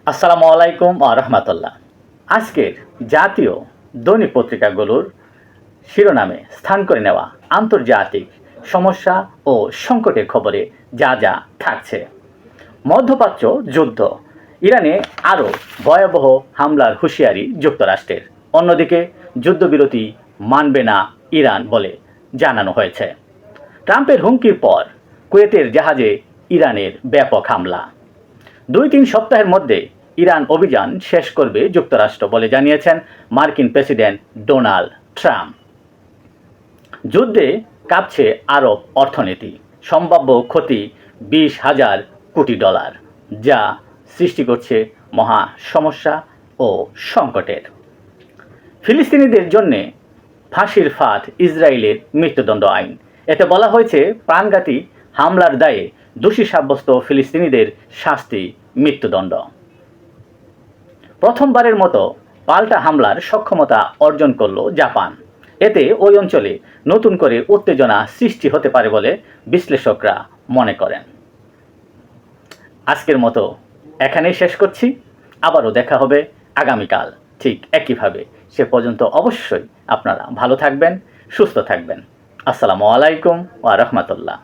আসসালামু আলাইকুম ওয়া রাহমাতুল্লাহ। আজকের জাতীয় দৈনিক পত্রিকাগুলোর শিরোনামে স্থান করে নেওয়া আন্তর্জাতিক সমস্যা ও সংকটের খবরে যা যা থাকছে। মধ্যপ্রাচ্য যুদ্ধ, ইরানে আরও ভয়াবহ হামলার হুঁশিয়ারি যুক্তরাষ্ট্রের। অন্যদিকে যুদ্ধবিরতি মানবে না ইরান বলে জানানো হয়েছে। ট্রাম্পের হুমকির পর কুয়েতের জাহাজে ইরানের ব্যাপক হামলা। 2-3 সপ্তাহের মধ্যে ইরান অভিযান শেষ করবে যুক্তরাষ্ট্র বলে জানিয়েছেন মার্কিন প্রেসিডেন্ট ডোনাল্ড ট্রাম্প। যুদ্ধে কাঁপছে আরব অর্থনীতি, সম্ভাব্য ক্ষতি $20,000 কোটি, যা সৃষ্টি করছে মহা সমস্যা ও সংকটের। ফিলিস্তিনিদের জন্য ফাঁসির ফাঁদ ইসরায়েলের মৃত্যুদণ্ড আইন। এতে বলা হয়েছে প্রাণঘাতী হামলার দায়ে দোষী সাব্যস্ত ফিলিস্তিনিদের শাস্তি মৃত্যুদণ্ড। প্রথমবারের মতো পাল্টা হামলার সক্ষমতা অর্জন করল জাপান। এতে ওই অঞ্চলে নতুন করে উত্তেজনা সৃষ্টি হতে পারে বলে বিশ্লেষকরা মনে করেন। আজকের মতো এখানেই শেষ করছি। আবারও দেখা হবে আগামীকাল ঠিক একইভাবে। সে পর্যন্ত অবশ্যই আপনারা ভালো থাকবেন, সুস্থ থাকবেন। আসসালামু আলাইকুম ওয়া রাহমাতুল্লাহ।